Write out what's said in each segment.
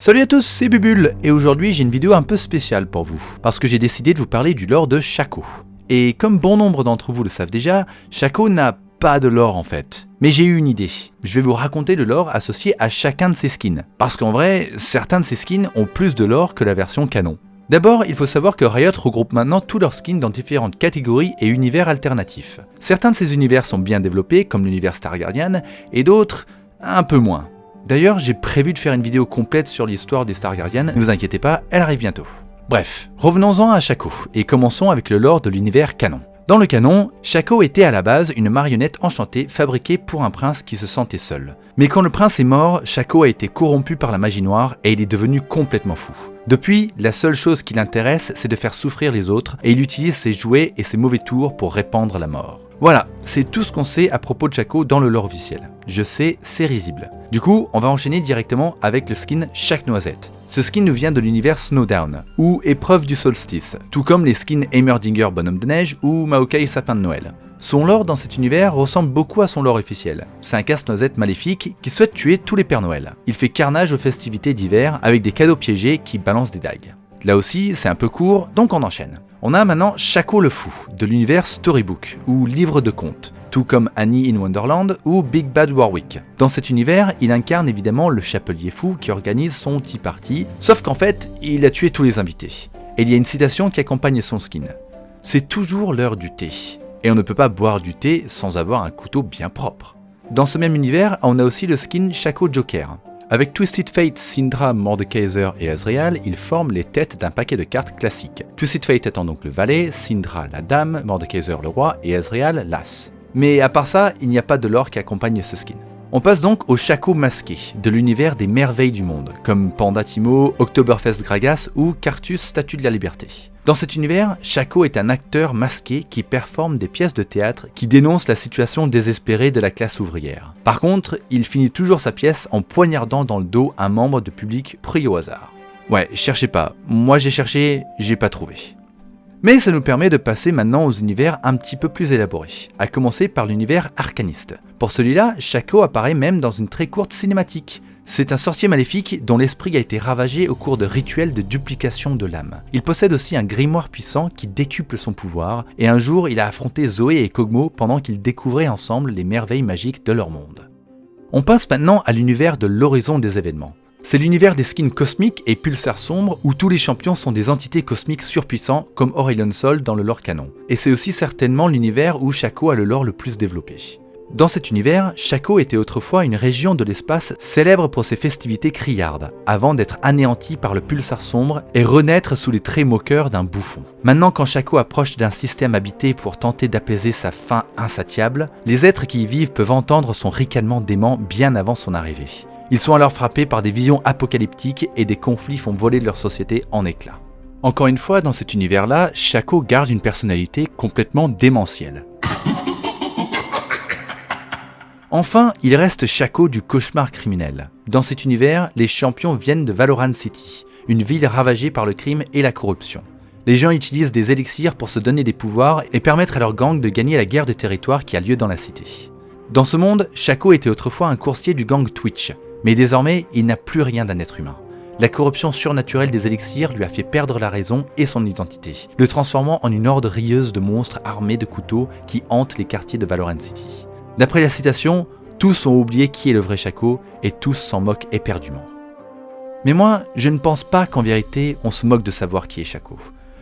Salut à tous, c'est Bubule, et aujourd'hui j'ai une vidéo un peu spéciale pour vous, parce que j'ai décidé de vous parler du lore de Shaco. Et comme bon nombre d'entre vous le savent déjà, Shaco n'a pas de lore en fait. Mais j'ai eu une idée, je vais vous raconter le lore associé à chacun de ses skins, parce qu'en vrai, certains de ces skins ont plus de lore que la version canon. D'abord, il faut savoir que Riot regroupe maintenant tous leurs skins dans différentes catégories et univers alternatifs. Certains de ces univers sont bien développés, comme l'univers Star Guardian, et d'autres, un peu moins. D'ailleurs, j'ai prévu de faire une vidéo complète sur l'histoire des Star Guardian, ne vous inquiétez pas, elle arrive bientôt. Bref, revenons-en à Shaco, et commençons avec le lore de l'univers canon. Dans le canon, Shaco était à la base une marionnette enchantée fabriquée pour un prince qui se sentait seul. Mais quand le prince est mort, Shaco a été corrompu par la magie noire et il est devenu complètement fou. Depuis, la seule chose qui l'intéresse, c'est de faire souffrir les autres, et il utilise ses jouets et ses mauvais tours pour répandre la mort. Voilà, c'est tout ce qu'on sait à propos de Shaco dans le lore officiel. Je sais, c'est risible. Du coup, on va enchaîner directement avec le skin Chaque Noisette. Ce skin nous vient de l'univers Snowdown, ou Épreuve du Solstice, tout comme les skins Heimerdinger Bonhomme de Neige ou Maokai Sapin de Noël. Son lore dans cet univers ressemble beaucoup à son lore officiel. C'est un casse-noisette maléfique qui souhaite tuer tous les Pères Noël. Il fait carnage aux festivités d'hiver avec des cadeaux piégés qui balancent des dagues. Là aussi, c'est un peu court, donc on enchaîne. On a maintenant Shaco le Fou, de l'univers Storybook, ou livre de contes, tout comme Annie in Wonderland ou Big Bad Warwick. Dans cet univers, il incarne évidemment le chapelier fou qui organise son tea party, sauf qu'en fait, il a tué tous les invités. Et il y a une citation qui accompagne son skin. C'est toujours l'heure du thé, et on ne peut pas boire du thé sans avoir un couteau bien propre. Dans ce même univers, on a aussi le skin Shaco Joker. Avec Twisted Fate, Syndra, Mordekaiser et Azrael, ils forment les têtes d'un paquet de cartes classiques. Twisted Fate étant donc le valet, Syndra la dame, Mordekaiser le roi et Azrael l'as. Mais à part ça, il n'y a pas de lore qui accompagne ce skin. On passe donc au Shaco masqué, de l'univers des merveilles du monde, comme Panda Timo, Oktoberfest Gragas ou Cartus Statue de la Liberté. Dans cet univers, Shaco est un acteur masqué qui performe des pièces de théâtre qui dénoncent la situation désespérée de la classe ouvrière. Par contre, il finit toujours sa pièce en poignardant dans le dos un membre de public pris au hasard. Ouais, cherchez pas, moi j'ai cherché, j'ai pas trouvé. Mais ça nous permet de passer maintenant aux univers un petit peu plus élaborés, à commencer par l'univers arcaniste. Pour celui-là, Shaco apparaît même dans une très courte cinématique. C'est un sorcier maléfique dont l'esprit a été ravagé au cours de rituels de duplication de l'âme. Il possède aussi un grimoire puissant qui décuple son pouvoir, et un jour il a affronté Zoé et Kog'Maw pendant qu'ils découvraient ensemble les merveilles magiques de leur monde. On passe maintenant à l'univers de l'horizon des événements. C'est l'univers des skins cosmiques et pulsars sombres où tous les champions sont des entités cosmiques surpuissants comme Aurelion Sol dans le lore canon. Et c'est aussi certainement l'univers où Shaco a le lore le plus développé. Dans cet univers, Shaco était autrefois une région de l'espace célèbre pour ses festivités criardes, avant d'être anéantie par le pulsar sombre et renaître sous les traits moqueurs d'un bouffon. Maintenant, quand Shaco approche d'un système habité pour tenter d'apaiser sa faim insatiable, les êtres qui y vivent peuvent entendre son ricanement dément bien avant son arrivée. Ils sont alors frappés par des visions apocalyptiques et des conflits font voler leur société en éclats. Encore une fois, dans cet univers-là, Shaco garde une personnalité complètement démentielle. Enfin, il reste Shaco du cauchemar criminel. Dans cet univers, les champions viennent de Valoran City, une ville ravagée par le crime et la corruption. Les gens utilisent des élixirs pour se donner des pouvoirs et permettre à leur gang de gagner la guerre de territoire qui a lieu dans la cité. Dans ce monde, Shaco était autrefois un coursier du gang Twitch, mais désormais, il n'a plus rien d'un être humain. La corruption surnaturelle des élixirs lui a fait perdre la raison et son identité, le transformant en une horde rieuse de monstres armés de couteaux qui hantent les quartiers de Valoran City. D'après la citation, tous ont oublié qui est le vrai Shaco et tous s'en moquent éperdument. Mais moi, je ne pense pas qu'en vérité, on se moque de savoir qui est Shaco.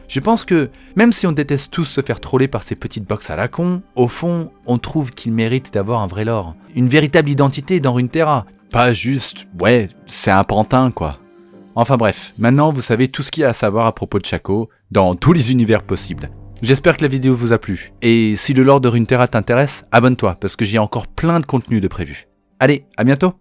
Je pense que, même si on déteste tous se faire troller par ces petites box à la con, au fond, on trouve qu'il mérite d'avoir un vrai lore, une véritable identité dans Runeterra. Pas juste, ouais, c'est un pantin quoi. Enfin bref, maintenant vous savez tout ce qu'il y a à savoir à propos de Shaco, dans tous les univers possibles. J'espère que la vidéo vous a plu, et si le lore de Runeterra t'intéresse, abonne-toi, parce que j'ai encore plein de contenu de prévu. Allez, à bientôt!